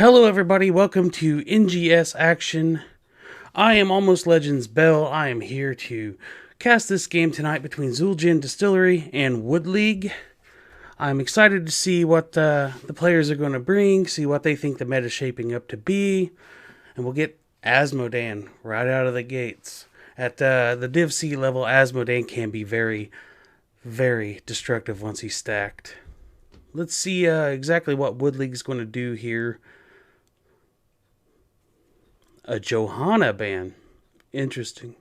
Hello everybody, welcome to NGS Action. I am Almost Legends Bell. I am here to cast this game tonight between Zul'jin Distillery and Wood League. I'm excited to see what the players are going to bring, see what they think the meta is shaping up to be, and we'll get Asmodan right out of the gates. At the Div C level, Asmodan can be very, very destructive once he's stacked. Let's see exactly what Wood League is going to do here. A Johanna ban. Interesting.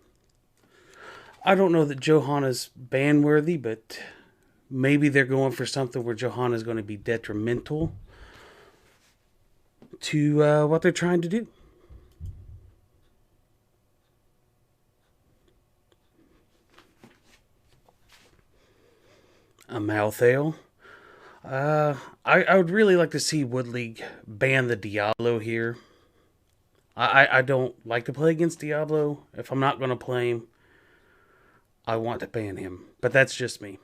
I don't know that Johanna's ban worthy, but maybe they're going for something where Johanna's going to be detrimental to what they're trying to do. A Malthael. I would really like to see Wood League ban the Diablo here. I don't like to play against Diablo. If I'm not going to play him, I want to ban him. But that's just me.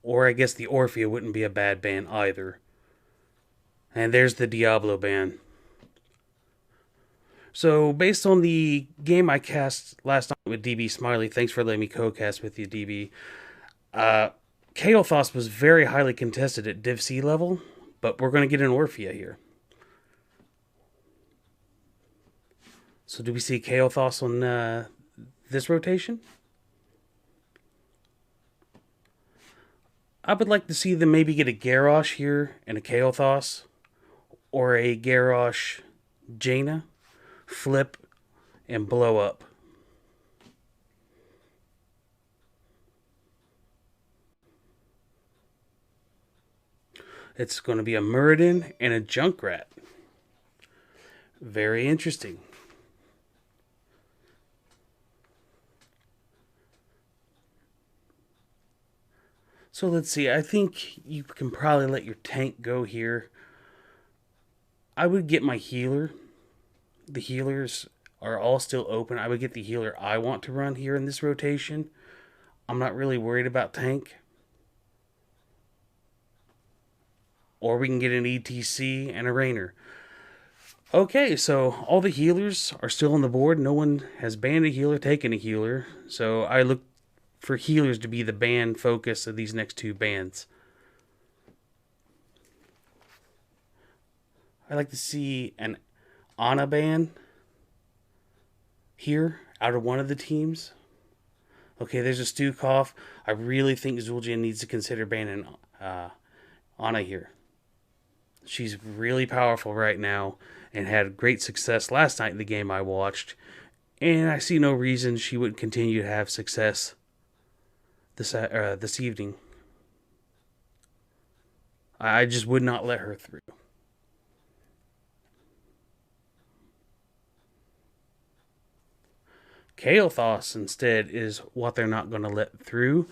Or I guess the Orphea wouldn't be a bad ban either. And there's the Diablo ban. So, based on the game I cast last night with DB Smiley, thanks for letting me co-cast with you, DB. Kael'thas was very highly contested at Div C level, but we're going to get an Orphea here. So, do we see Kael'thas on this rotation? I would like to see them maybe get a Garrosh here and a Kael'thas, or a Garrosh Jaina, flip, and blow up. It's going to be a Muradin and a Junkrat. Very interesting. So let's see. I think you can probably let your tank go here. I would get my healer. The healers are all still open. I would get the healer I want to run here in this rotation. I'm not really worried about tank. Or we can get an ETC and a Rainer. Okay, so all the healers are still on the board. No one has banned a healer, taken a healer. So I look for healers to be the ban focus of these next two bans. I like to see an Ana ban here out of one of the teams. Okay, there's a Stukov. I really think Zul'jin needs to consider banning Ana here. She's really powerful right now and had great success last night in the game I watched. And I see no reason she wouldn't continue to have success this evening. I just would not let her through. Kael'thas instead is what they're not going to let through.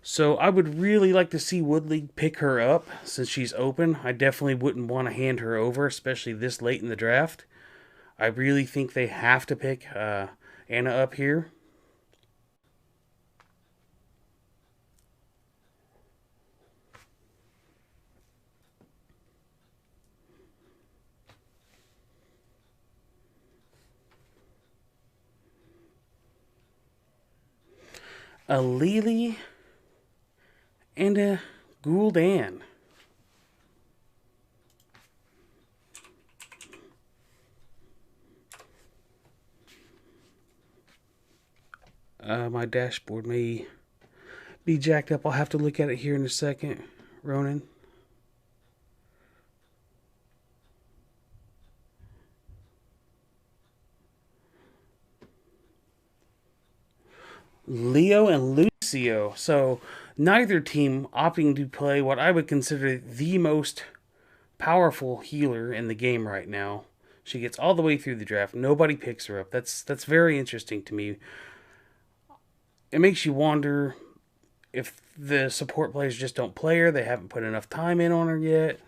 So I would really like to see Wood League pick her up since she's open. I definitely wouldn't want to hand her over, especially this late in the draft. I really think they have to pick Ana up here. A Lily and a Gul'dan. My dashboard may be jacked up. I'll have to look at it here in a second, Ronan. Leo and Lucio. So neither team opting to play what I would consider the most powerful healer in the game right now. She gets all the way through the draft. Nobody picks her up. That's very interesting to me. It makes you wonder if the support players just don't play her. They haven't put enough time in on her yet.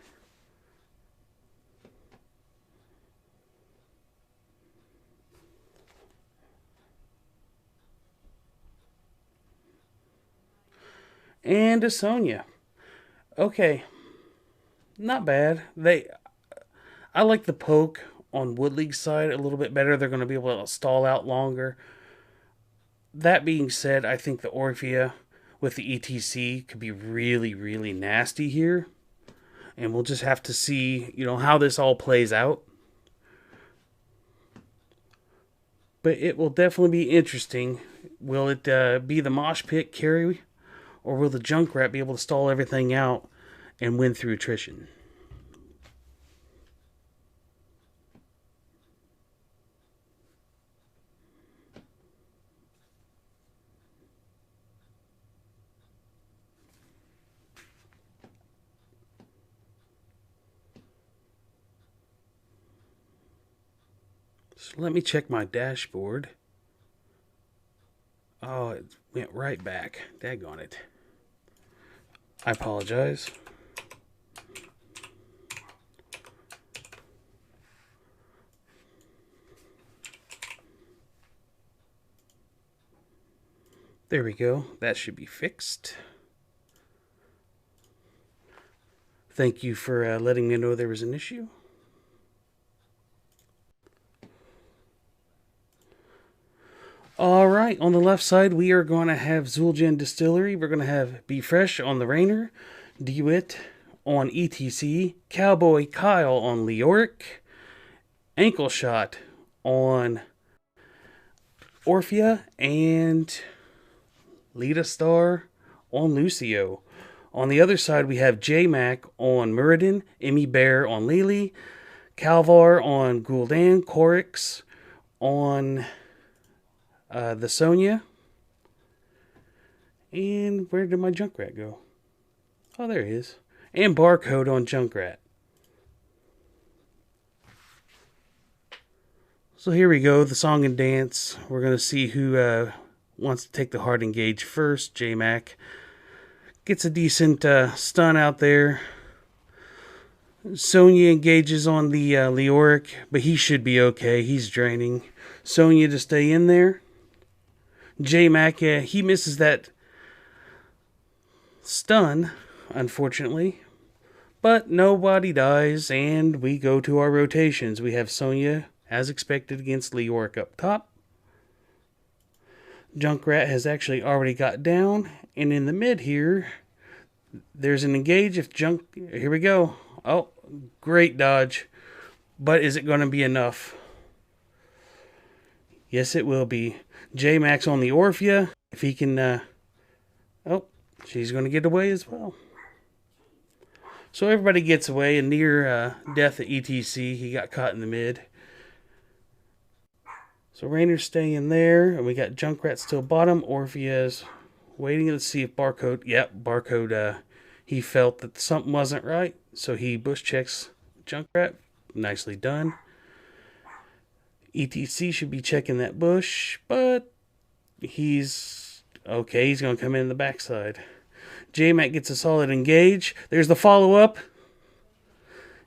and a Sonya. Okay, not bad. I like the poke on Woodleague's side a little bit better. They're going to be able to stall out longer. That being said, I think the Orphea with the ETC could be really, really nasty here. And we'll just have to see, how this all plays out. But it will definitely be interesting. Will it be the mosh pit carry, or will the Junkrat be able to stall everything out and win through attrition? So let me check my dashboard. Oh, it went right back. Daggone it. I apologize. There we go. That should be fixed. Thank you for letting me know there was an issue. All right, on the left side, we are going to have Zul'jin Distillery. We're going to have Be Fresh on the Rainer, DeWitt on ETC, Cowboy Kyle on Leoric, Ankle Shot on Orphea, and Lita Star on Lucio. On the other side, we have J-Mac on Muradin, Emmy Bear on Lily, Calvar on Gul'dan, Corix on the Sonya. And where did my Junkrat go? Oh, there he is. And Barcode on Junkrat. So here we go, the song and dance. We're going to see who wants to take the hard engage first. J-Mac gets a decent stun out there. Sonya engages on the Leoric, but he should be okay. He's draining. Sonya to stay in there. J-Mac, he misses that stun, unfortunately. But nobody dies, and we go to our rotations. We have Sonya, as expected, against Leoric up top. Junkrat has actually already got down, and in the mid here, there's an engage. Here we go. Oh, great dodge. But is it going to be enough? Yes, it will be. J-Max on the Orphea. If he can... oh, she's going to get away as well. So everybody gets away. And near death at ETC, he got caught in the mid. So Rainer's staying there. And we got Junkrat still bottom. Orphea's waiting to see if Barcode... Yep, Barcode... he felt that something wasn't right. So he bush checks Junkrat. Nicely done. ETC should be checking that bush, but he's okay. He's going to come in the backside. J-Mac gets a solid engage. There's the follow-up.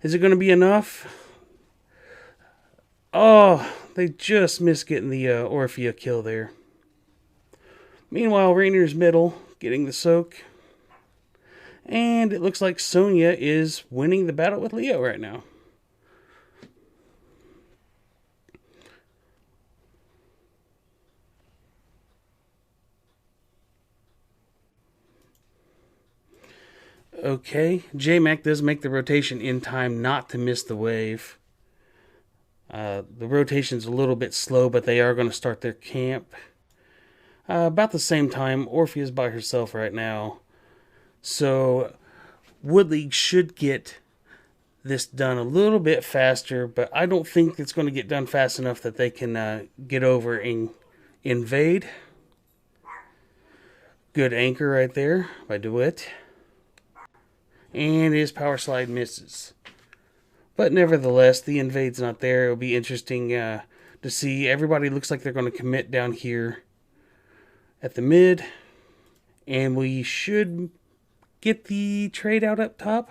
Is it going to be enough? Oh, they just missed getting the Orphea kill there. Meanwhile, Rainer's middle, getting the soak. And it looks like Sonya is winning the battle with Leo right now. Okay, J-Mac does make the rotation in time not to miss the wave. The rotation's a little bit slow, but they are going to start their camp. About the same time, Orphea's by herself right now. So, Woodleague should get this done a little bit faster, but I don't think it's going to get done fast enough that they can get over and invade. Good anchor right there by DeWitt. And his power slide misses. But nevertheless, the invade's not there. It'll be interesting to see. Everybody looks like they're going to commit down here at the mid. And we should get the trade out up top.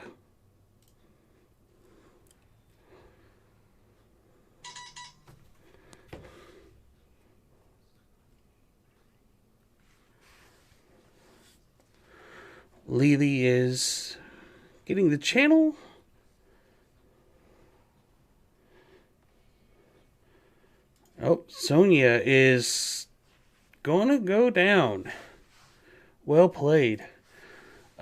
Lily is getting the channel. Oh, Sonya is gonna go down. Well played.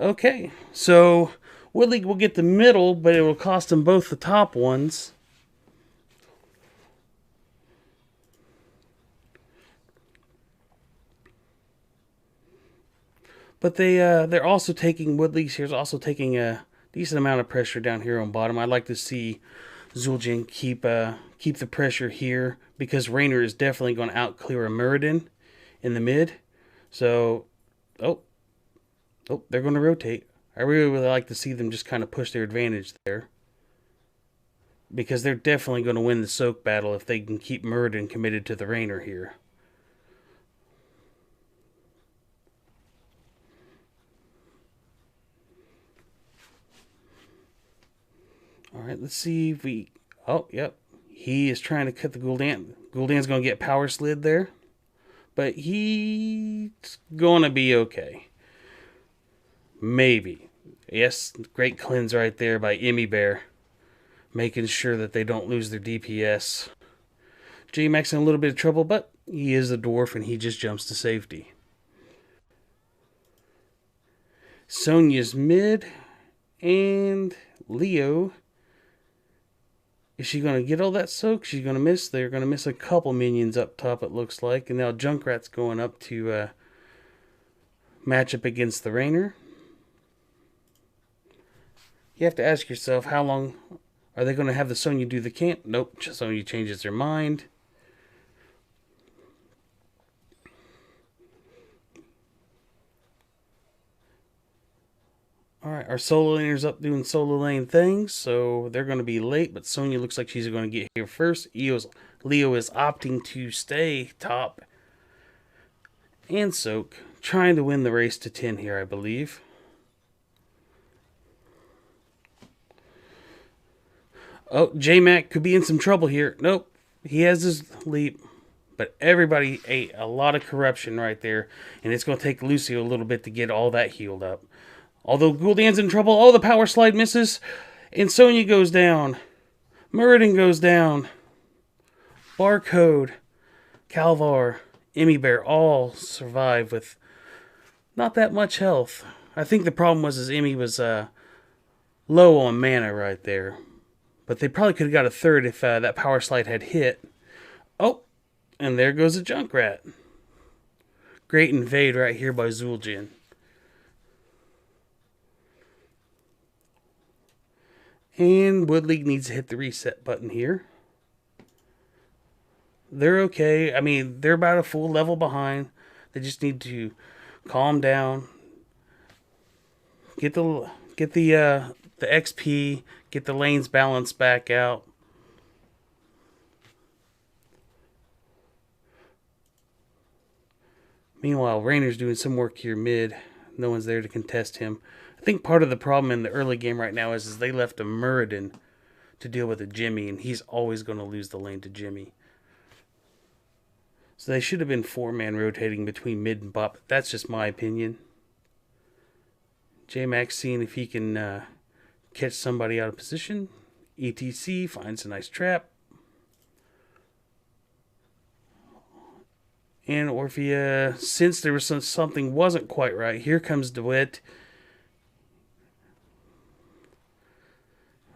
Okay, so Woodley will get the middle, but it will cost them both the top ones. But they're also taking, Woodley's here's also taking a decent amount of pressure down here on bottom. I'd like to see Zul'jin keep the pressure here, because Raynor is definitely going to out-clear a Muradin in the mid. So, oh, they're going to rotate. I really would like to see them just kind of push their advantage there, because they're definitely going to win the soak battle if they can keep Muradin committed to the Raynor here. Alright, let's see if we... Oh, yep. He is trying to cut the Gul'dan. Gul'dan's going to get power slid there. But he's going to be okay. Maybe. Yes, great cleanse right there by Emmy Bear. Making sure that they don't lose their DPS. J-Max in a little bit of trouble, but he is a dwarf and he just jumps to safety. Sonya's mid. And Leo... Is she going to get all that soak? She's going to miss. They're going to miss a couple minions up top, it looks like. And now Junkrat's going up to match up against the Raynor. You have to ask yourself, how long are they going to have the Sonya do the camp? Nope, Sonya changes her mind. Alright, our solo laner's up doing solo lane things, so they're going to be late, but Sonya looks like she's going to get here first. Leo is opting to stay top and soak, trying to win the race to 10 here, I believe. Oh, J-Mac could be in some trouble here. Nope, he has his leap, but everybody ate a lot of corruption right there, and it's going to take Lucio a little bit to get all that healed up. Although Gul'dan's in trouble. Oh, the power slide misses. And Sonya goes down. Muradin goes down. Barcode, Calvar, Emmy Bear all survive with not that much health. I think the problem was Emmy was low on mana right there. But they probably could have got a third if that power slide had hit. Oh, and there goes a Junkrat. Great invade right here by Zul'jin. And Woodley needs to hit the reset button here. They're okay. I mean, they're about a full level behind. They just need to calm down. Get the XP. Get the lanes balanced back out. Meanwhile, Raynor's doing some work here mid. No one's there to contest him. I think part of the problem in the early game right now is they left a Muradin to deal with a Jimmy, and he's always going to lose the lane to Jimmy. So they should have been 4-man rotating between mid and bot. That's just my opinion. J-Max seeing if he can catch somebody out of position. ETC finds a nice trap. And Orphea, since there was something wasn't quite right, here comes DeWitt.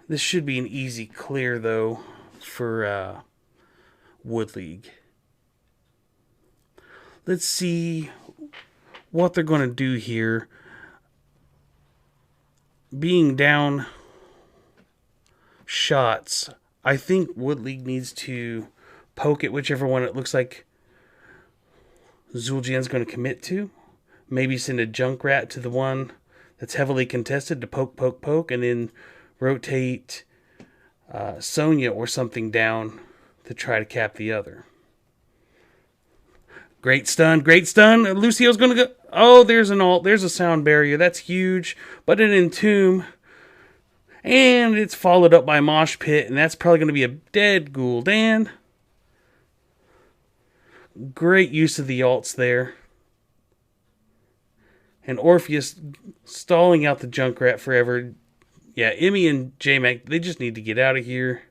This should be an easy clear, though, for Wood League. Let's see what they're going to do here. Being down shots, I think Wood League needs to poke at whichever one it looks like Zul'jin's going to commit to. Maybe send a Junkrat to the one that's heavily contested to poke, and then rotate Sonya or something down to try to cap the other. Great stun. Lucio's going to go... Oh, there's an ult. There's a sound barrier. That's huge. But an entomb. And it's followed up by Mosh Pit, and that's probably going to be a dead Gul'dan. Great use of the ults there. And Orpheus stalling out the Junkrat forever. Yeah, Emmy and J-Mac, they just need to get out of here.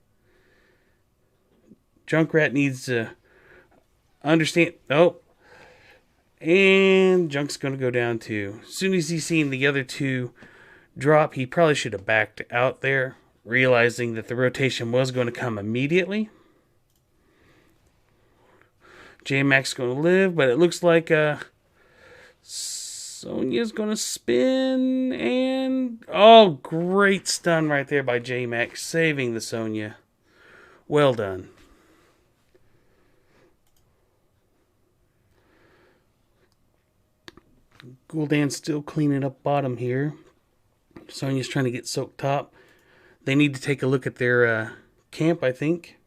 Junkrat needs to understand. Oh. And Junk's going to go down too. As soon as he's seen the other two drop, he probably should have backed out there, realizing that the rotation was going to come immediately. J-Mac's going to live, but it looks like Sonya's going to spin, and oh, great stun right there by J-Mac, saving the Sonya. Well done. Gul'dan's still cleaning up bottom here. Sonya's trying to get soaked top. They need to take a look at their camp, I think.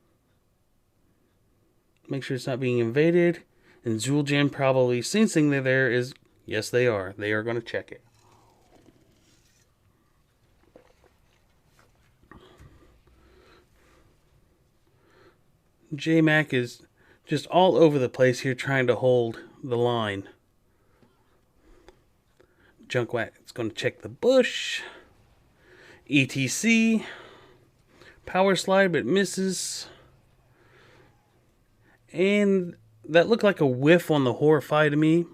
Make sure it's not being invaded. And Zul'jin probably sensing they're there is... Yes, they are. They are going to check it. J-Mac is just all over the place here trying to hold the line. Junkrat's going to check the bush. ETC. Power slide, but misses. And that looked like a whiff on the Horrify to me.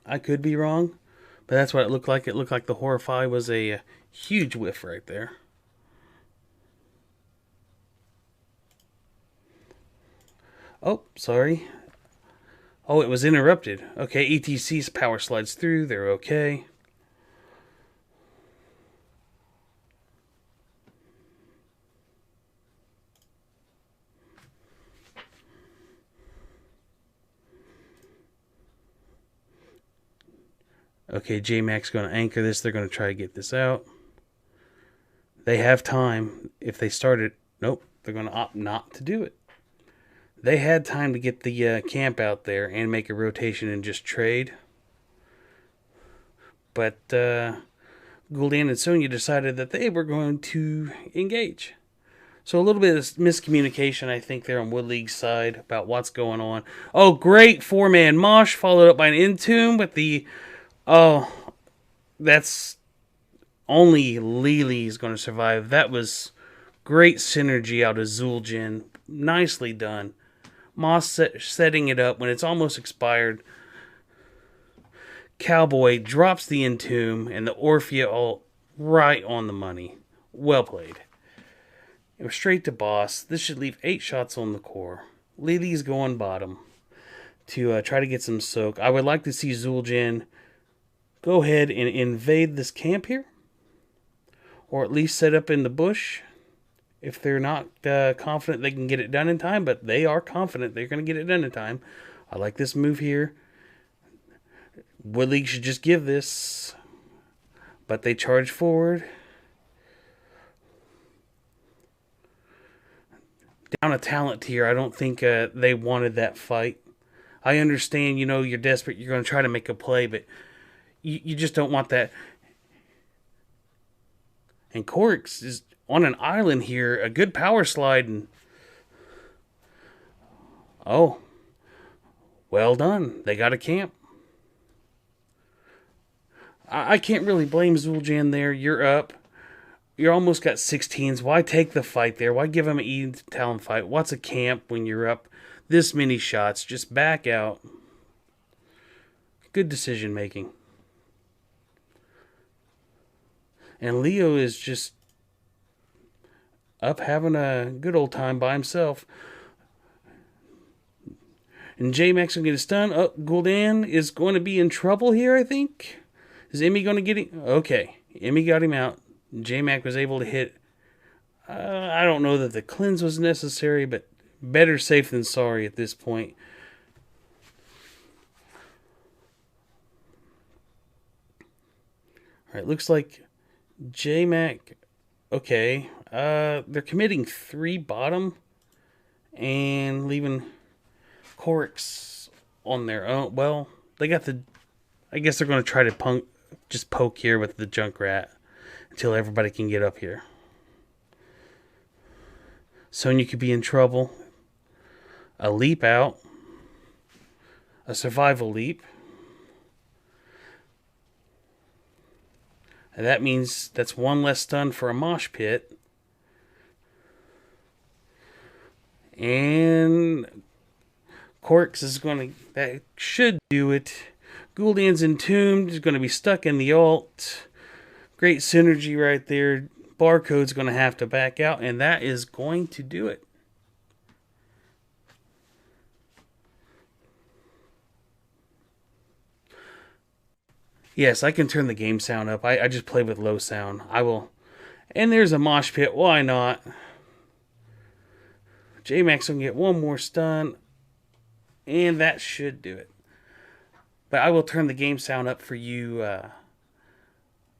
I could be wrong, but that's what it looked like. It looked like the Horrify was a huge whiff right there. Oh, sorry. Oh, it was interrupted. Okay, ETC's power slides through. They're okay. Okay, J-Mac's going to anchor this. They're going to try to get this out. They have time. If they started... Nope, they're going to opt not to do it. They had time to get the camp out there and make a rotation and just trade. But Gul'dan and Sonya decided that they were going to engage. So a little bit of miscommunication, I think, there on Wood League's side about what's going on. Oh, great four-man mosh followed up by an Entomb with the... Oh, that's... Only Lily's going to survive. That was great synergy out of Zul'jin. Nicely done. Moss setting it up when it's almost expired. Cowboy drops the Entomb and the Orphea all right on the money. Well played. It was straight to boss. This should leave 8 shots on the core. Lily's going bottom to try to get some soak. I would like to see Zul'jin go ahead and invade this camp here. Or at least set up in the bush. If they're not confident they can get it done in time, but they are confident they're going to get it done in time. I like this move here. Wood League should just give this. But they charge forward. Down a talent tier, I don't think they wanted that fight. I understand, you know, you're desperate, you're going to try to make a play, but you just don't want that. And Corix is on an island here, a good power slide, and oh, well done. They got a camp. I can't really blame Zul'jin there. You're up. You almost got 16s. Why take the fight there? Why give him an Eden Talon fight? What's a camp when you're up this many shots? Just back out. Good decision making. And Leo is just up having a good old time by himself. And J-Mac's going to get a stun. Oh, Gul'dan is going to be in trouble here, I think. Is Emmy going to get him? Okay. Emmy got him out. J-Mac was able to hit. I don't know that the cleanse was necessary, but better safe than sorry at this point. Alright, looks like J-Mac... Okay. They're committing 3 bottom and leaving Corix on their own. Well, they got the... I guess they're going to try to just poke here with the Junkrat until everybody can get up here. Sonya could be in trouble. A leap out. A survival leap. And that means that's one less stun for a mosh pit. And Corks is going to... That should do it. Gul'dan's Entombed is going to be stuck in the ult. Great synergy right there. Barcode's going to have to back out, and that is going to do it. Yes, I can turn the game sound up. I just play with low sound. I will. And there's a mosh pit. Why not? J-Max will get one more stun. And that should do it. But I will turn the game sound up for you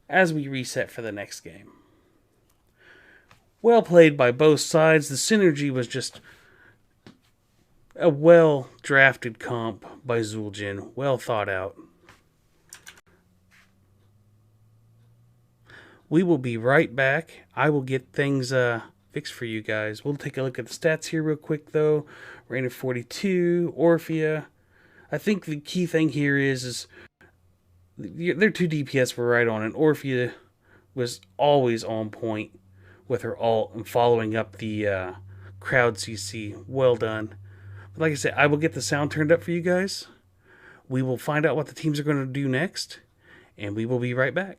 as we reset for the next game. Well played by both sides. The synergy was just a well-drafted comp by Zul'jin. Well thought out. We will be right back. I will get things fixed for you guys. We'll take a look at the stats here real quick, though. Reign of 42, Orphea. I think the key thing here is their 2 DPS were right on, and Orphea was always on point with her ult and following up the crowd CC. Well done. But like I said, I will get the sound turned up for you guys. We will find out what the teams are going to do next, and we will be right back.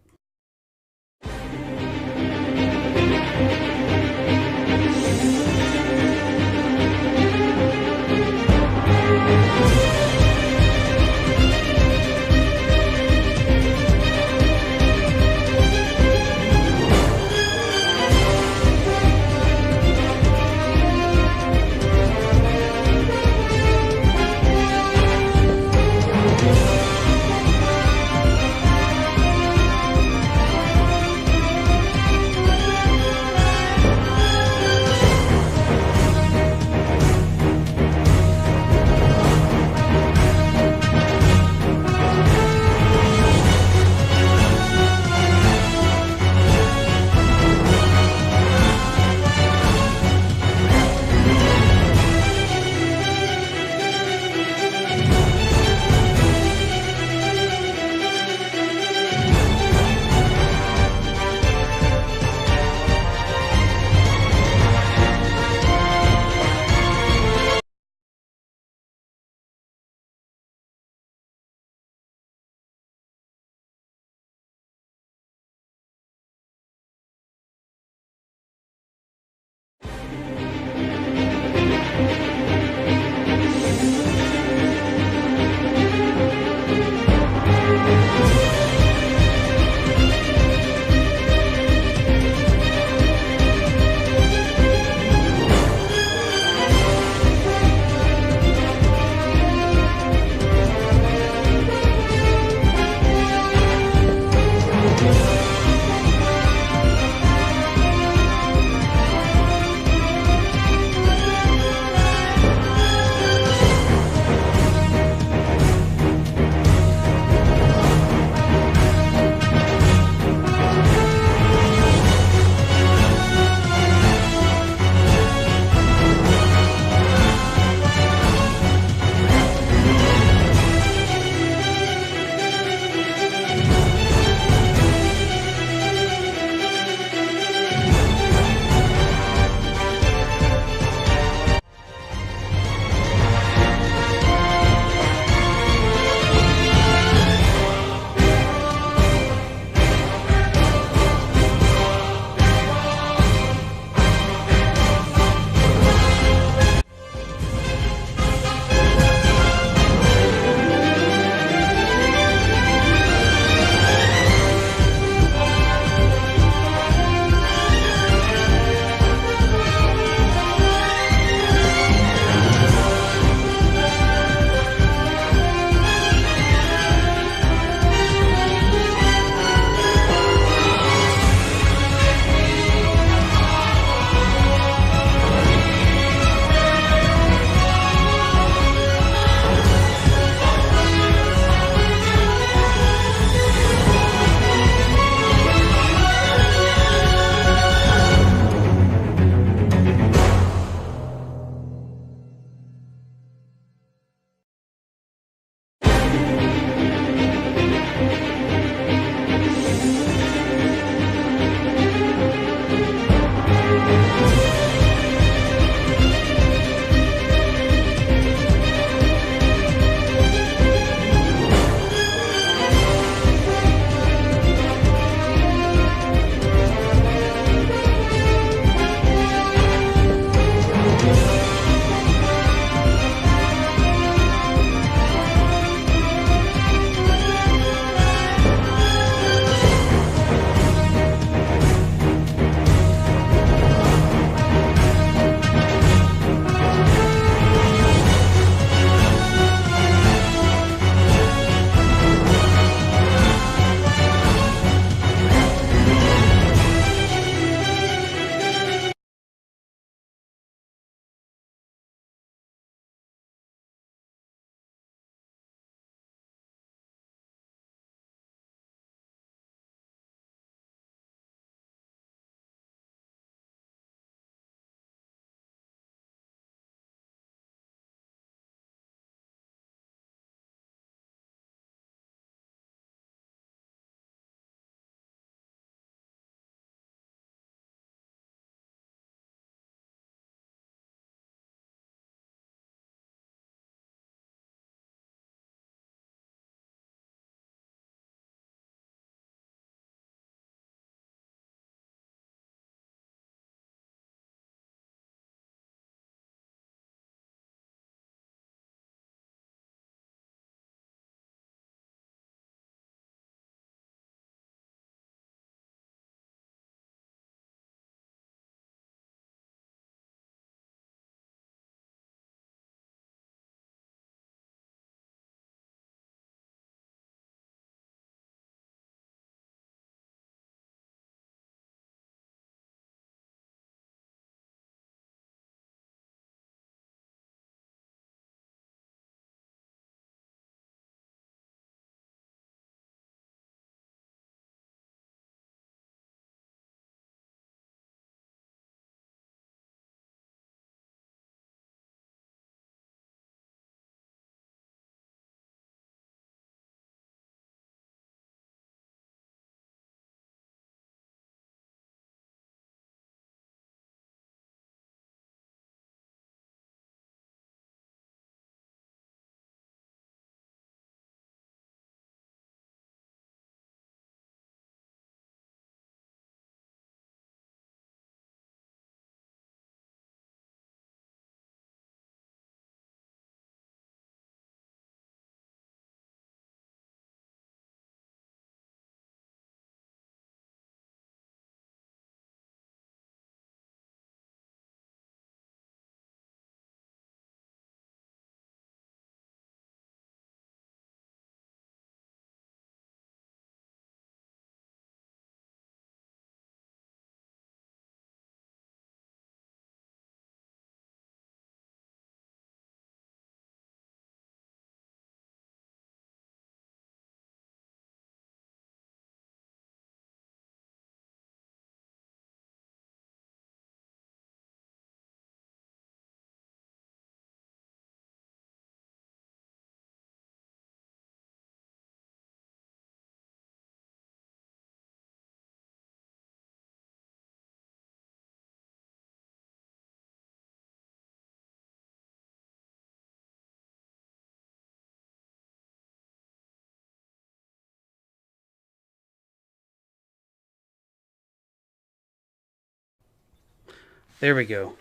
There we go.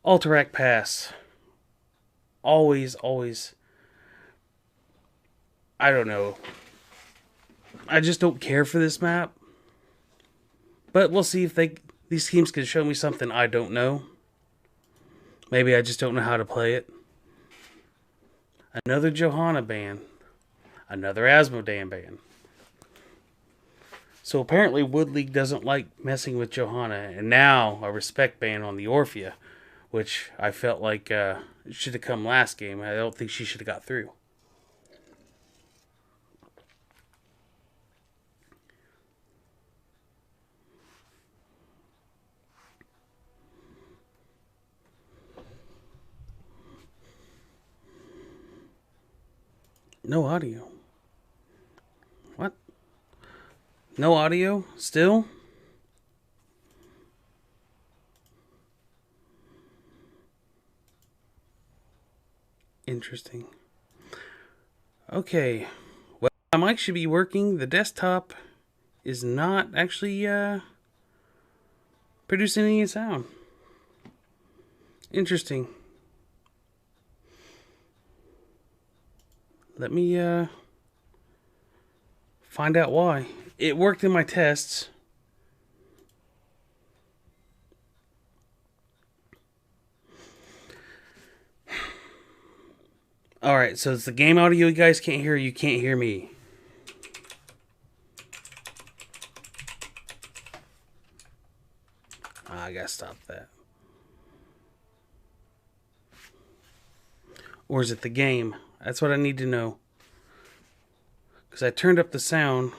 Alterac Pass. Always, always. I don't know. I just don't care for this map. But we'll see if these teams can show me something I don't know. Maybe I just don't know how to play it. Another Johanna ban. Another Asmodan ban. So apparently Wood League doesn't like messing with Johanna. And now a respect ban on the Orphea. Which I felt like should have come last game. I don't think she should have got through. No audio. What? No audio? Still? Interesting. Okay. Well, my mic should be working. The desktop is not actually producing any sound. Interesting. Let me find out why. It worked in my tests. Alright, so it's the game audio you guys can't hear. You can't hear me. I gotta stop that. Or is it the game? That's what I need to know. Because I turned up the sound.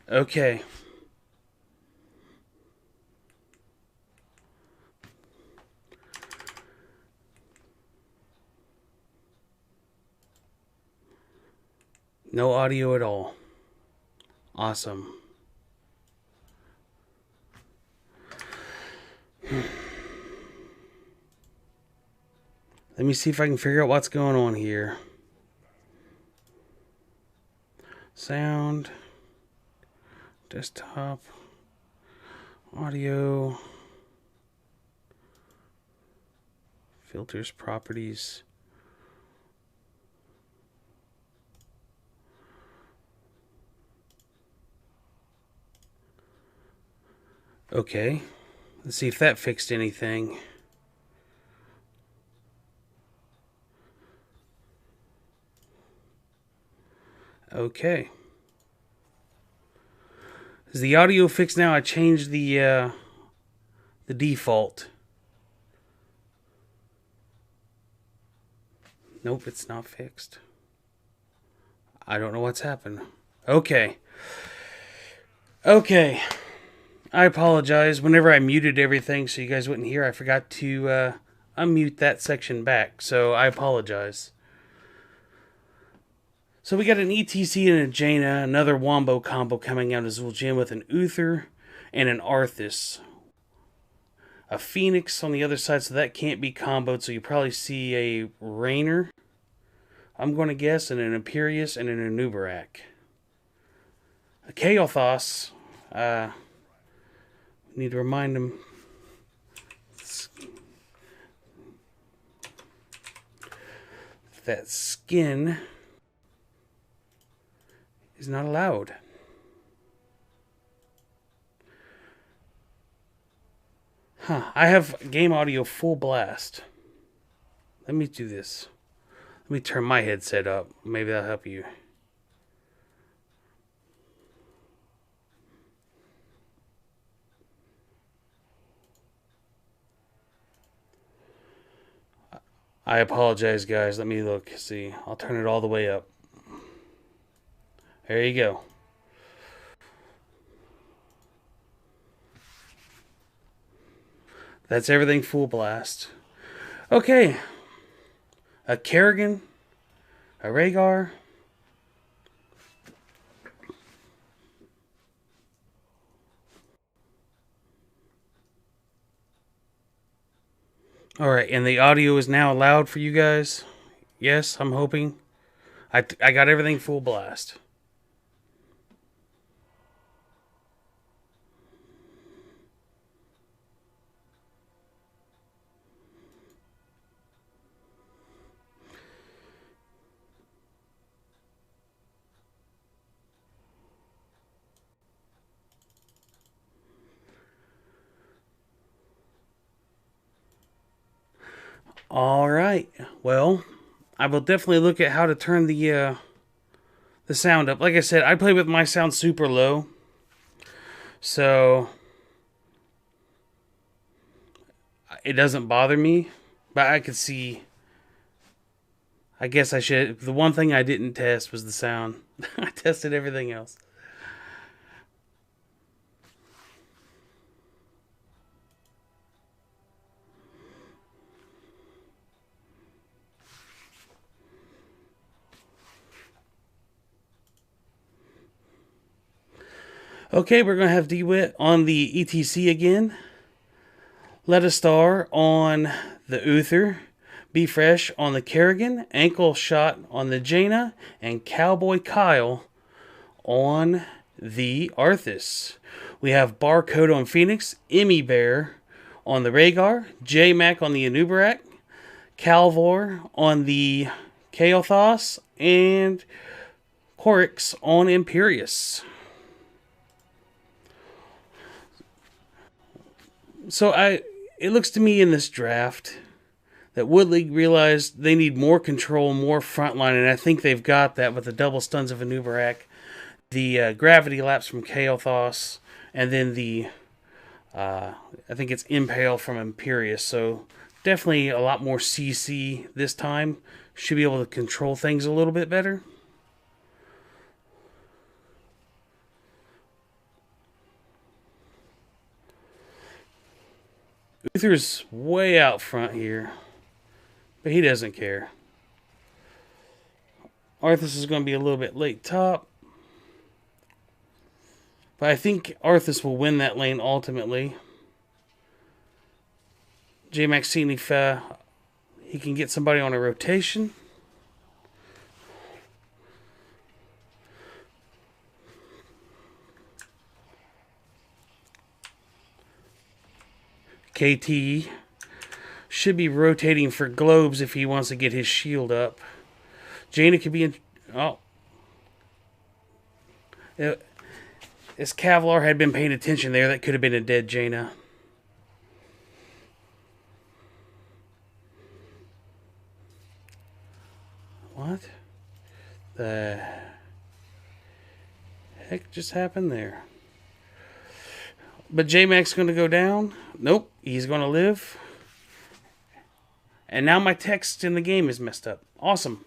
Okay. No audio at all. Awesome. Let me see if I can figure out what's going on here. Sound. Desktop. Audio. Filters, properties. Okay. Let's see if that fixed anything. Okay. Is the audio fixed now? I changed the default. Nope, it's not fixed. I don't know what's happened. Okay. Okay. I apologize. Whenever I muted everything so you guys wouldn't hear, I forgot to unmute that section back. So I apologize. So we got an ETC and a Jaina, another Wombo combo coming out of Zul'jin with an Uther and an Arthas. A Phoenix on the other side, so that can't be comboed, so you probably see a Rainer, I'm going to guess, and an Imperius and an Anubarak. A Kael'thas, need to remind him. That skin is not allowed. I have game audio full blast. Let me do this. Let me turn my headset up. Maybe that'll help you. I apologize, guys. Let me look. See, I'll turn it all the way up. There you go. That's everything full blast. Okay. A Kerrigan. A Rhaegar. Alright, and the audio is now allowed for you guys? Yes, I'm hoping. I got everything full blast. All right. Well, I will definitely look at how to turn the sound up. Like I said, I play with my sound super low, so it doesn't bother me. But I could see. I guess I should. The one thing I didn't test was the sound. I tested everything else. Okay, we're going to have DeWitt on the ETC again. Let a Star on the Uther. Be Fresh on the Kerrigan. Ankle Shot on the Jaina. And Cowboy Kyle on the Arthas. We have Barcode on Phoenix. Emmy Bear on the Rhaegar. J-Mac on the Anubarak. Calvor on the Kael'thas. And Corix on Imperius. So it looks to me in this draft that Wood League realized they need more control, more frontline, and I think they've got that with the double stuns of Anubarak, the gravity lapse from Kael'thas, and then the I think it's Impale from Imperius. So definitely a lot more CC this time. Should be able to control things a little bit better. Uther's way out front here, but he doesn't care. Arthas is going to be a little bit late top, but I think Arthas will win that lane ultimately. J-Max seeing if he can get somebody on a rotation. KT should be rotating for globes if he wants to get his shield up. Jaina could be in... Oh. If Kevlar had been paying attention there, that could have been a dead Jaina. What the heck just happened there? But J-Mac's going to go down. Nope, he's going to live. And now my text in the game is messed up. Awesome.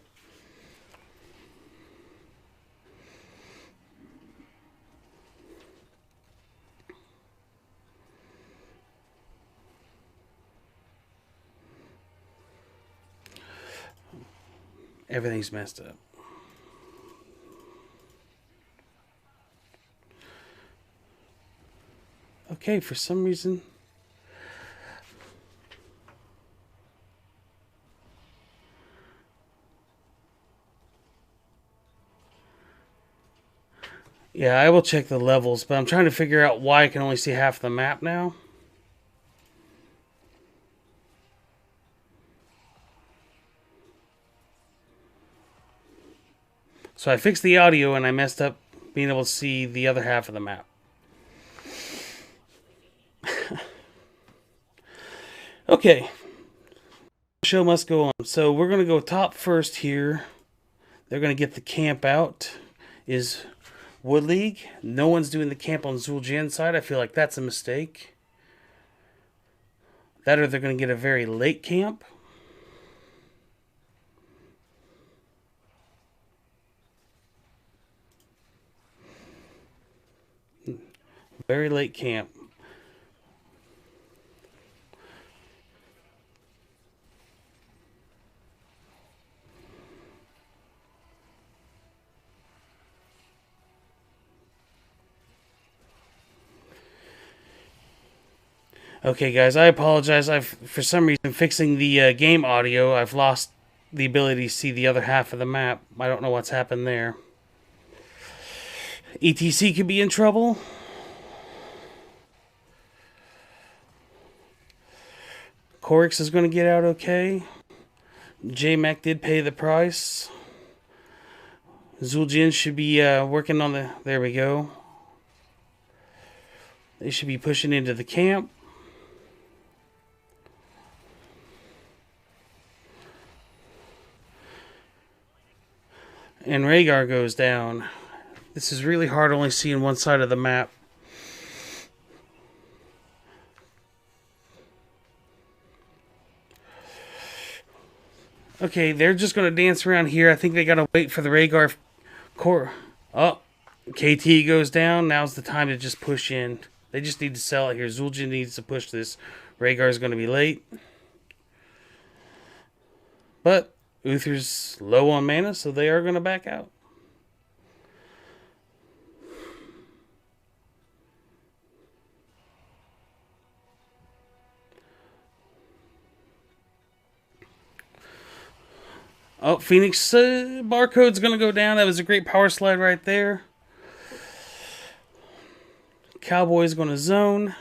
Everything's messed up. Okay, for some reason... Yeah, I will check the levels, but I'm trying to figure out why I can only see half the map now. So I fixed the audio and I messed up being able to see the other half of the map. Okay. The show must go on. So we're going to go top first here. They're going to get the camp out. Is Wood League. No one's doing the camp on Zul'Jin's side. I feel like that's a mistake. That or they're going to get a very late camp. Very late camp. Okay, guys, I apologize. For some reason, fixing the game audio, I've lost the ability to see the other half of the map. I don't know what's happened there. ETC could be in trouble. Corix is going to get out okay. J-Mac did pay the price. Zul'Jin should be working on the... There we go. They should be pushing into the camp. And Rhaegar goes down. This is really hard only seeing one side of the map. Okay, they're just going to dance around here. I think they got to wait for the Rhaegar core. Oh, KT goes down. Now's the time to just push in. They just need to sell it here. Zul'jin needs to push this. Rhaegar's going to be late. But Uther's low on mana, so they are going to back out. Oh, Phoenix barcode's going to go down. That was a great power slide right there. Cowboy's going to zone.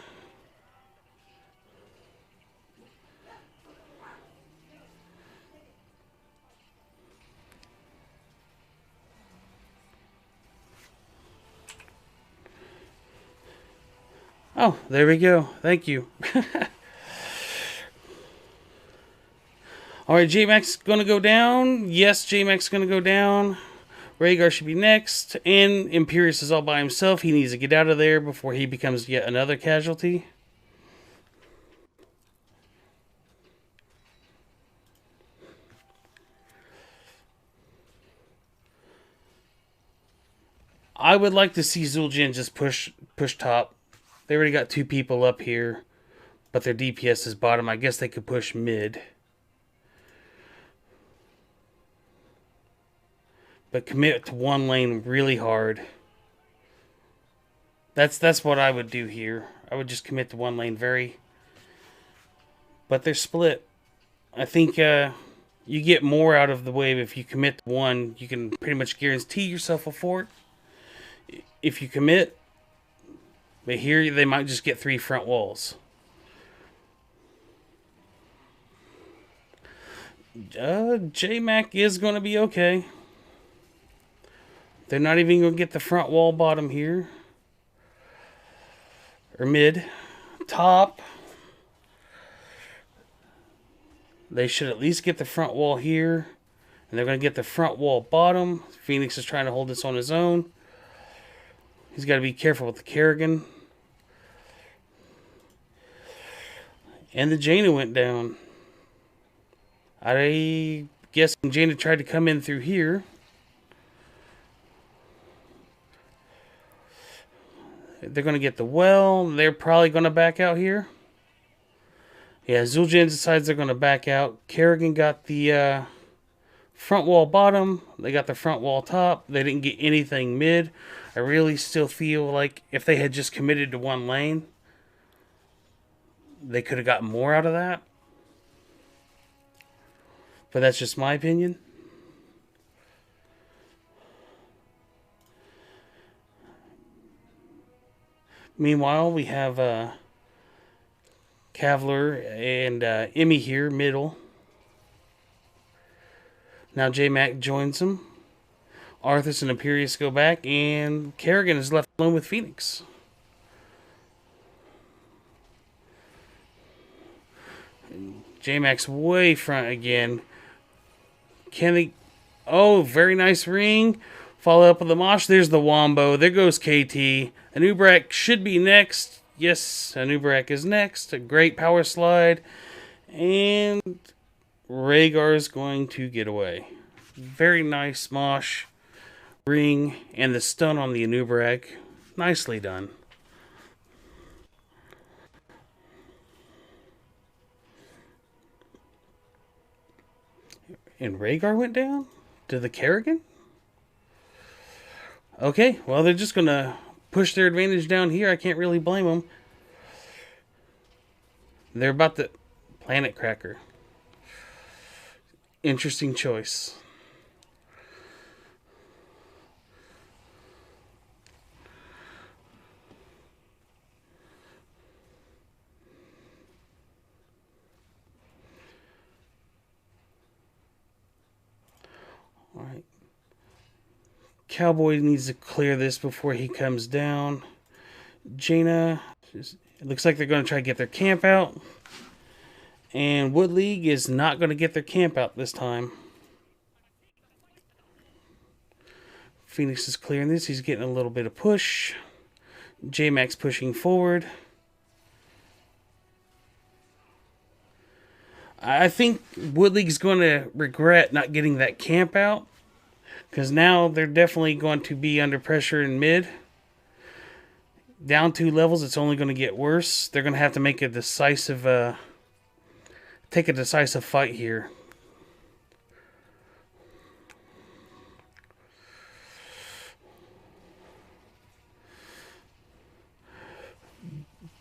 Oh, there we go. Thank you. Alright, J-Max going to go down. Yes, J-Max going to go down. Rhaegar should be next. And Imperius is all by himself. He needs to get out of there before he becomes yet another casualty. I would like to see Zul'jin just push top. They already got 2 people up here, but their DPS is bottom. I guess they could push mid. But commit to one lane really hard. That's what I would do here. I would just commit to one lane very. But they're split. I think you get more out of the wave if you commit to one. You can pretty much guarantee yourself a fort. If you commit, but here they might just get 3 front walls. J-Mac is going to be okay. They're not even going to get the front wall bottom here. Or mid. Top. They should at least get the front wall here. And they're going to get the front wall bottom. Phoenix is trying to hold this on his own. He's got to be careful with the Kerrigan. And the Jaina went down. I guess Jaina tried to come in through here. They're going to get the well. They're probably going to back out here. Yeah, Zul'jin decides they're going to back out. Kerrigan got the front wall bottom. They got the front wall top. They didn't get anything mid. I really still feel like if they had just committed to one lane, they could have gotten more out of that. But that's just my opinion. Meanwhile, we have Cavalier and Emmy here, middle. Now J-Mac joins them. Arthas and Imperius go back, and Kerrigan is left alone with Phoenix. J-Mac's way front again. Can they... Oh, very nice ring. Follow up with the Mosh. There's the Wombo. There goes KT. Anub'arak should be next. Yes, Anub'arak is next. A great power slide. And Rhaegar is going to get away. Very nice Mosh. Ring. And the stun on the Anub'arak. Nicely done. And Rhaegar went down? To the Kerrigan? Okay, well, they're just going to push their advantage down here. I can't really blame them. They're about to... Planet Cracker. Interesting choice. Alright. Cowboy needs to clear this before he comes down. Jaina, it looks like they're going to try to get their camp out. And Wood League is not going to get their camp out this time. Phoenix is clearing this. He's getting a little bit of push. J-Max pushing forward. I think Woodleague's going to regret not getting that camp out, because now they're definitely going to be under pressure in mid. Down 2 levels, it's only going to get worse. They're going to have to make a decisive, take a decisive fight here.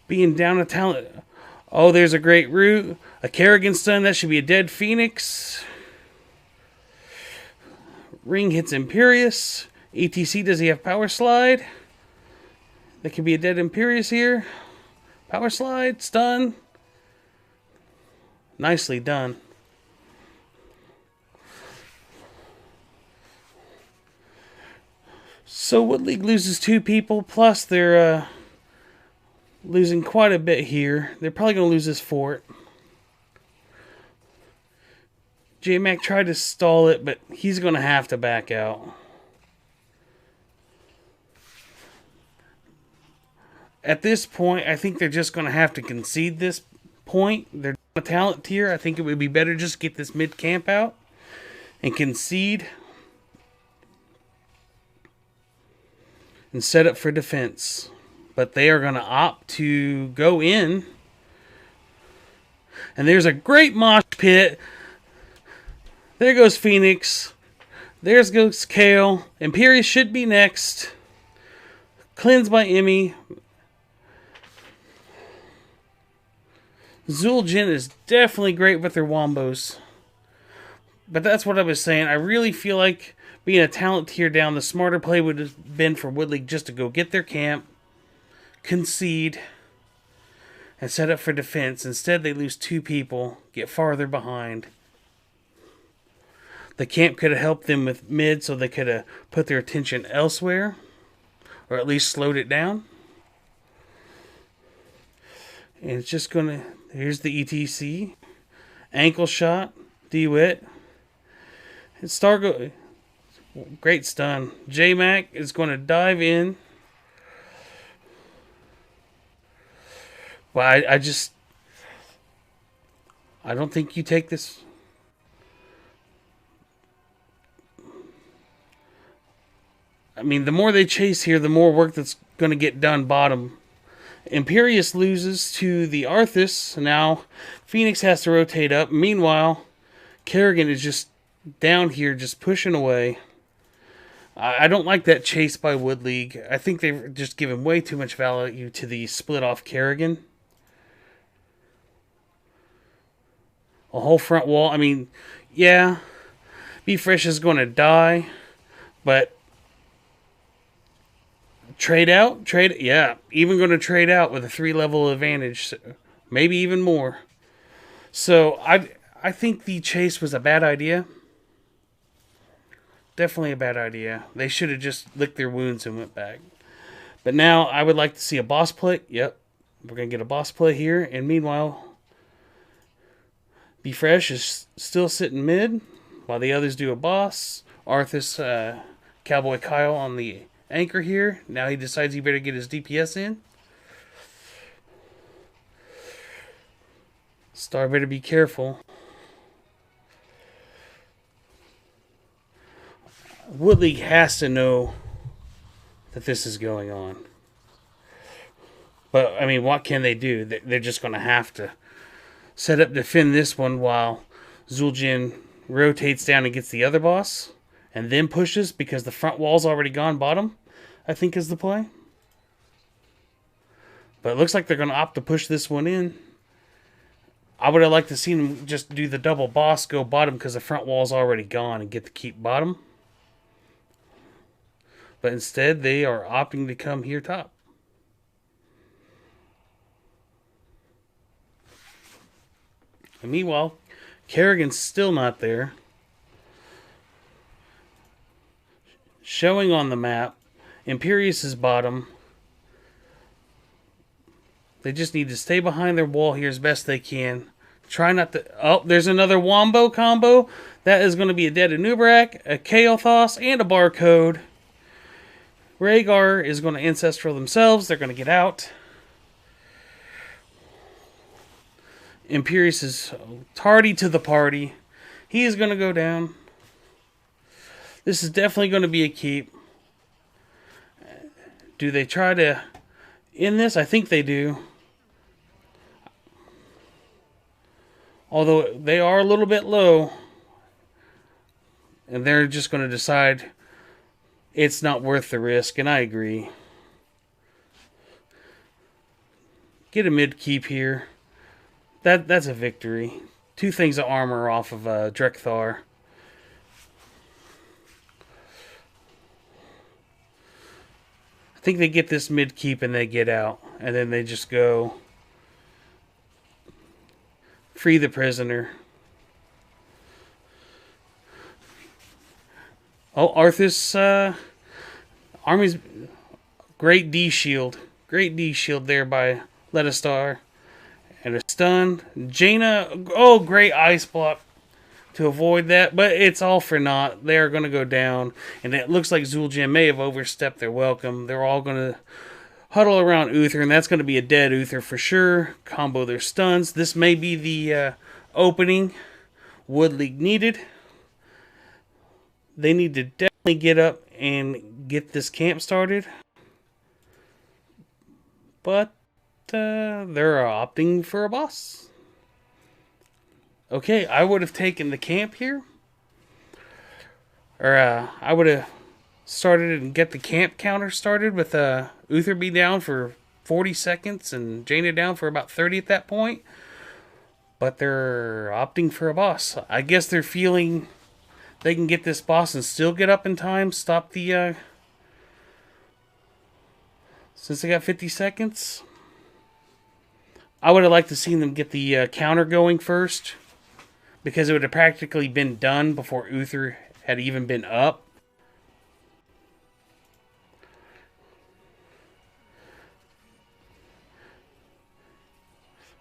Being down a talent. Oh, there's a great root. A Kerrigan stun. That should be a dead Phoenix. Ring hits Imperious. ETC, does he have Power Slide? That could be a dead Imperious here. Power Slide. Stun. Nicely done. So Woodleague loses 2 people. Plus they're losing quite a bit here. They're probably going to lose this fort. J-Mac tried to stall it, but he's going to have to back out. At this point, I think they're just going to have to concede this point. They're a talent tier. I think it would be better just to get this mid camp out and concede and set up for defense. But they are going to opt to go in. And there's a great mosh pit. There goes Phoenix. There goes Kale. Imperious should be next. Cleansed by Emmy. Zul'jin is definitely great with their wombos. But that's what I was saying. I really feel like being a talent tier down, the smarter play would have been for Woodleague just to go get their camp, concede, and set up for defense. Instead, they lose 2 people, get farther behind. The camp could have helped them with mid, so they could have put their attention elsewhere, or at least slowed it down. And it's just going to... Here's the ETC. Ankle shot. DeWitt. And Stargo... Great stun. J-Mac is going to dive in. Well, I don't think you take this... I mean, the more they chase here, the more work that's going to get done bottom. Imperious loses to the Arthas. Now, Phoenix has to rotate up. Meanwhile, Kerrigan is just down here, just pushing away. I don't like that chase by Woodleague. I think they've just given way too much value to the split-off Kerrigan. A whole front wall. I mean, yeah, Be Fresh is going to die, but trade out? Yeah, even going to trade out with a 3-level advantage. Maybe even more. So, I think the chase was a bad idea. Definitely a bad idea. They should have just licked their wounds and went back. But now, I would like to see a boss play. Yep, we're going to get a boss play here. And meanwhile, Be Fresh is still sitting mid, while the others do a boss. Arthas, Cowboy Kyle on the anchor here. Now he decides he better get his DPS in. Star better be careful. Woodleague has to know that this is going on. But, I mean, what can they do? They're just going to have to set up, defend this one while Zul'jin rotates down and gets the other boss. And then pushes because the front wall's already gone bottom, I think is the play. But it looks like they're going to opt to push this one in. I would have liked to see them just do the double boss, go bottom because the front wall's already gone and get to keep bottom. But instead, they are opting to come here top. And meanwhile, Kerrigan's still not there. Showing on the map, Imperious is bottom. They just need to stay behind their wall here as best they can. Try not to... Oh, there's another Wombo combo. That is going to be a dead Anubarak, a Kael'thas, and a Barcode. Rhaegar is going to ancestral themselves. They're going to get out. Imperius is tardy to the party. He is going to go down. This is definitely going to be a keep. Do they try to end this? I think they do. Although they are a little bit low. And they're just going to decide it's not worth the risk. And I agree. Get a mid keep here. That's a victory. 2 things of armor off of Drekthar. I think they get this mid keep and they get out. And then they just go free the prisoner. Oh, Arthas army's great D shield. Great D shield there by Letastar. And a stun. Jaina, oh, great ice block to avoid that. But it's all for naught. They are going to go down. And it looks like Zul'jin may have overstepped their welcome. They're all going to huddle around Uther. And that's going to be a dead Uther for sure. Combo their stuns. This may be the opening Woodleague needed. They need to definitely get up and get this camp started. But they're opting for a boss. Okay, I would have taken the camp here. Or I would have started and get the camp counter started with Uther be down for 40 seconds and Jaina down for about 30 at that point. But they're opting for a boss. I guess they're feeling they can get this boss and still get up in time. Stop the... since they got 50 seconds. I would have liked to seen them get the counter going first. Because it would have practically been done before Uther had even been up.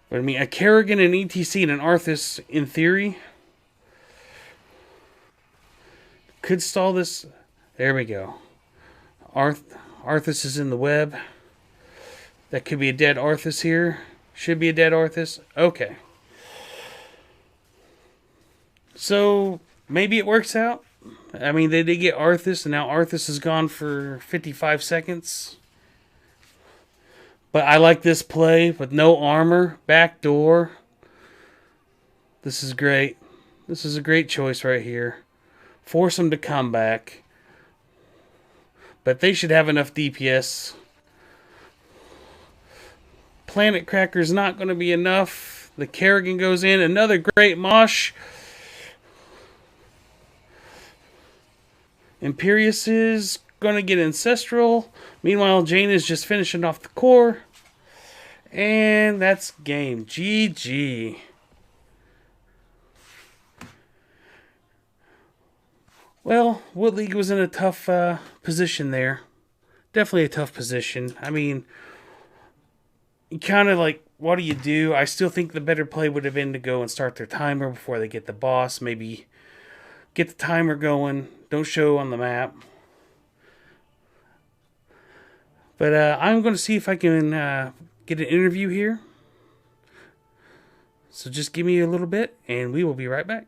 But I mean, a Kerrigan, an ETC, and an Arthas, in theory, could stall this. There we go. Arthas is in the web. That could be a dead Arthas here. Should be a dead Arthas. Okay. So, maybe it works out. I mean, they did get Arthas, and now Arthas is gone for 55 seconds. But I like this play with no armor. Backdoor. This is great. This is a great choice right here. Force them to come back. But they should have enough DPS. Planet Cracker's not going to be enough. The Kerrigan goes in. Another great mosh. Imperius is going to get Ancestral. Meanwhile, Jane is just finishing off the core. And that's game. GG. Well, Woodleague was in a tough position there. Definitely a tough position. I mean, you kind of like, what do you do? I still think the better play would have been to go and start their timer before they get the boss. Maybe get the timer going. Don't show on the map. But I'm going to see if I can get an interview here. So just give me a little bit and we will be right back.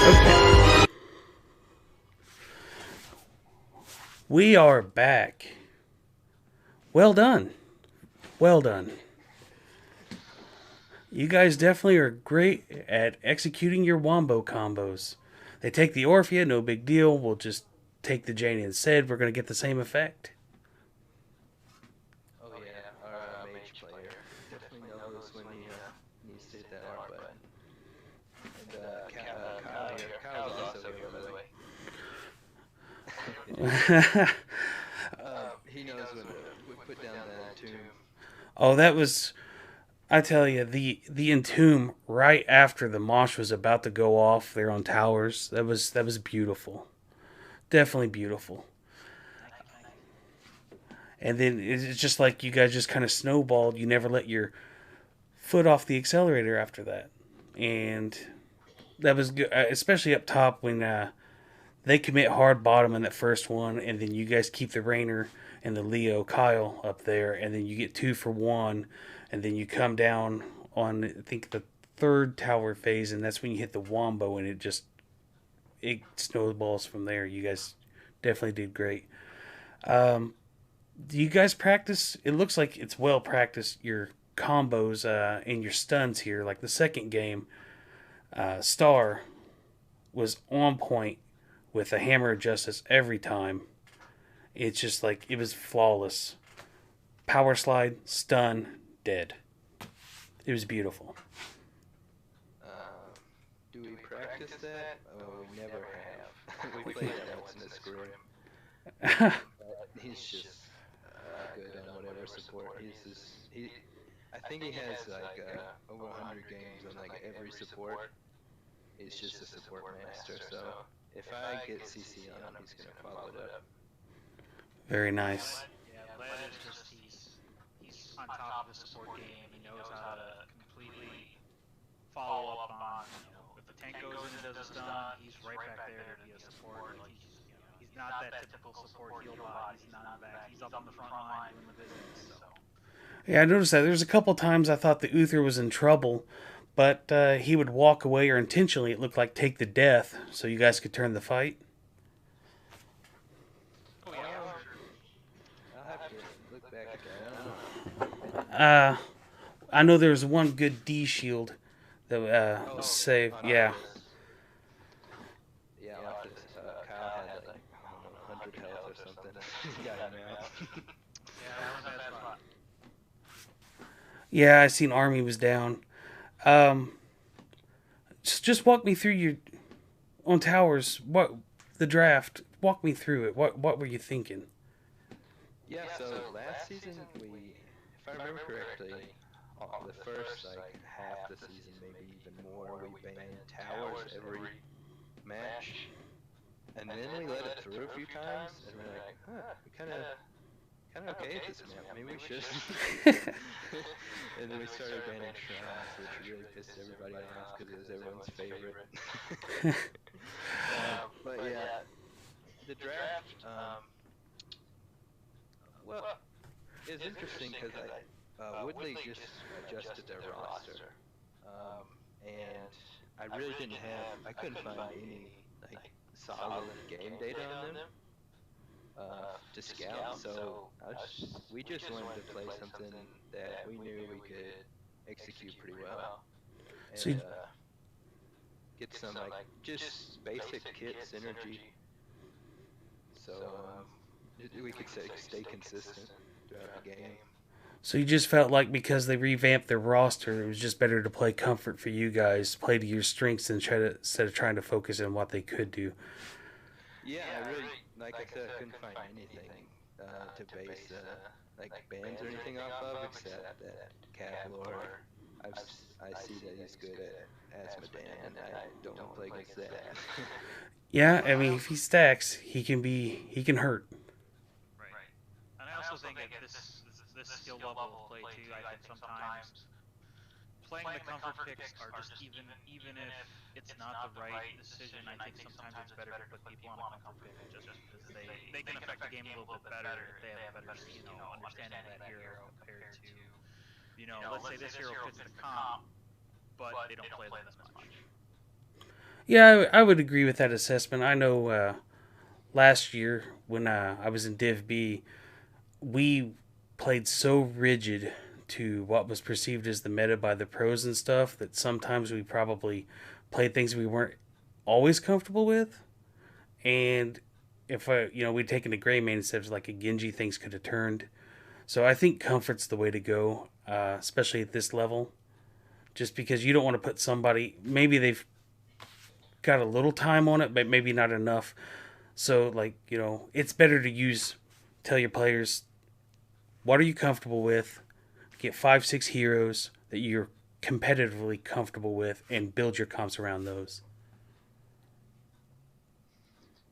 Okay. We are back. Well done. Well done. You guys definitely are great at executing your wombo combos. They take the Orphea, no big deal. We'll just take the Jane instead. We're going to get the same effect. Oh yeah, our mage player definitely knows when he needs to hit that R button. And Kyle here, Kyle's also here by the way. He knows when to put down that tomb. Oh, that was, I tell you, the entomb right after the mosh was about to go off there on towers. That was beautiful, definitely beautiful. And then it's just like you guys just kind of snowballed. You never let your foot off the accelerator after that, and that was good, especially up top when they commit hard bottom in that first one, and then you guys keep the Rainer and the Leo Kyle up there, and then you get 2 for 1, and then you come down on I think the third tower phase, and that's when you hit the Wombo, and it snowballs from there. You guys definitely did great. Do you guys practice? It looks like it's well practiced. Your combos and your stuns here, like the second game, Star was on point with a hammer of justice every time. It's just like it was flawless. Power slide, stun, dead. It was beautiful. Do we practice that? Oh, we never have. We played that once in a scrim. He's just good on whatever support. I think he has like over 100 games on like every support. He's just a support master. So if I get CC on him, he's gonna follow it up. Very nice. Yeah, Led is just he's on top of the support game. He knows how to completely follow up on, if the tank goes in and does a stun, he's right back there to be a support. Like he's not that typical support heal bot. He's not in the back. He's up on the front line doing the business. So. Yeah, I noticed that. There's a couple times I thought the Uther was in trouble, but he would walk away, or intentionally it looked like take the death, so you guys could turn the fight. I'll have to look back at that. I know there was one good D shield that saved. Yeah. Yeah, Kyle had like, I don't know, 100 health or something. He got him out. Yeah, that was a bad spot. Yeah, I seen Army was down. Just walk me through your on towers. What the draft? Walk me through it. What were you thinking? Yeah, so last season if I remember correctly, the first like half the season, maybe even more, we banned towers every match, and then we let it through a few times, and we're like, we kind of okay at this map. Maybe we should. And then we started banning shrines, which really pissed everybody off because it was everyone's favorite. But yeah, the draft. Well, it's interesting because Woodley just adjusted their roster, and I really I couldn't find any like solid game data on them to scout. So we just wanted to play something that we knew we could execute pretty well, and get some like just basic kit synergy. So we could stay consistent throughout the game. So you just felt like because they revamped their roster, it was just better to play comfort for you guys, play to your strengths, and instead of trying to focus on what they could do. Yeah, I really, like I said, I couldn't find anything to base like bands or anything off of except that Cavlor. I see that he's good at Asmodan, and I don't want to play against that. Yeah, I mean, if he stacks, he can hurt. Right. And I also think at this skill level of play too, I think sometimes playing the comfort picks are just even if it's not the right decision, I think sometimes it's better to put people on a comfort pick just because they can affect the game a little bit better if they have a better understanding of that hero compared to let's say this hero fits the comp, but they don't play them as much. Yeah, I would agree with that assessment. I know last year when I was in Div B, we played so rigid to what was perceived as the meta by the pros and stuff that sometimes we probably played things we weren't always comfortable with. And if we'd taken a gray main instead of like a Genji, things could have turned. So I think comfort's the way to go, especially at this level. Just because you don't want to put somebody, maybe they've got a little time on it, but maybe not enough. So, like, it's better to tell your players, what are you comfortable with? Get 5, 6 heroes that you're competitively comfortable with and build your comps around those.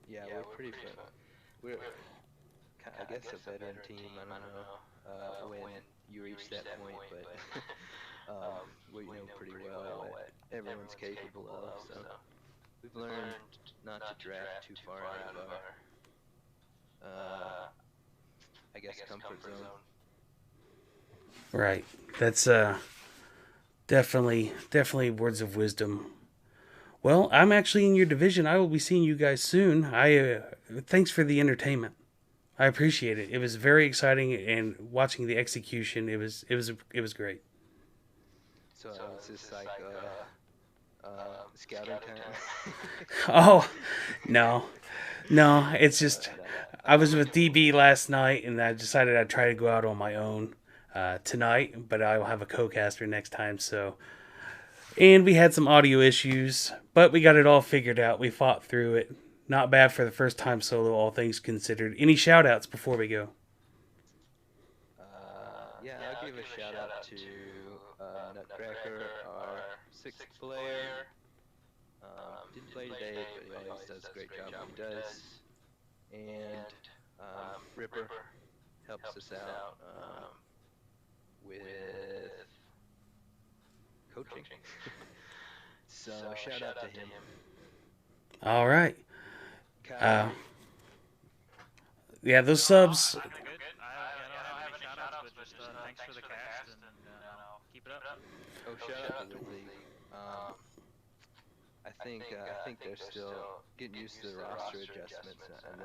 Yeah, we're pretty fun. We're, I guess, a veteran team. I don't know when you reach that point, but we know pretty well what everyone's capable of. So we've learned not to draft too far out of our, I guess, comfort zone. Right. That's definitely words of wisdom. Well, I'm actually in your division. I will be seeing you guys soon. I thanks for the entertainment. I appreciate it. It was very exciting, and watching the execution, it was great. So it's just like scouting time. Oh, no, no. It's just I was with DB last night, and I decided I'd try to go out on my own tonight, but I will have a co-caster next time. So, and we had some audio issues, but we got it all figured out. We fought through it. Not bad for the first time solo, all things considered. Any shout outs before we go? Yeah, I'll give a shout out to Nutcracker, our sixth player. Didn't play today, but he always does a great job when he does. And Ripper helps us out with coaching. So shout out to him. All right. Yeah, those subs. I'm good. I don't have any shout-outs, but just thanks for the cast, and keep it up. Oh, shout out to Woodley. I think they're still getting used to the roster adjustments, and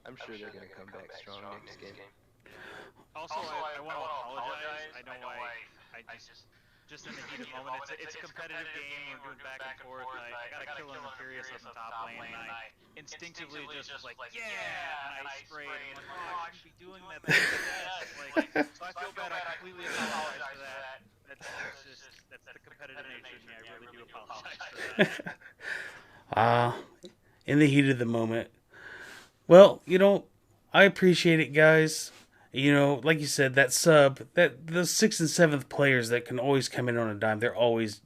I'm sure they're gonna come back strong next game. Also, I want to apologize. I know I just in the heat of the moment, it's a competitive game. We're doing back and forth. I got a kill on the Furious on the top lane, and I instinctively just was like, yeah, and I sprayed. And I'm like, oh, I shouldn't be doing that. So I feel bad. I completely apologize for that. That's the competitive nature in me. I really do apologize for that. In the heat of the moment. Well, I appreciate it, guys. Like you said, that sub, that the 6th and 7th players that can always come in on a dime, they're always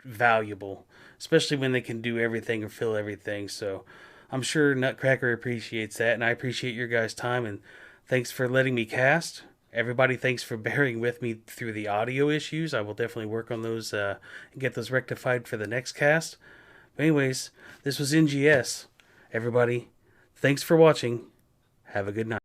valuable, especially when they can do everything or fill everything. So I'm sure Nutcracker appreciates that, and I appreciate your guys' time, and thanks for letting me cast. Everybody, thanks for bearing with me through the audio issues. I will definitely work on those and get those rectified for the next cast. But anyways, this was NGS. Everybody, thanks for watching. Have a good night.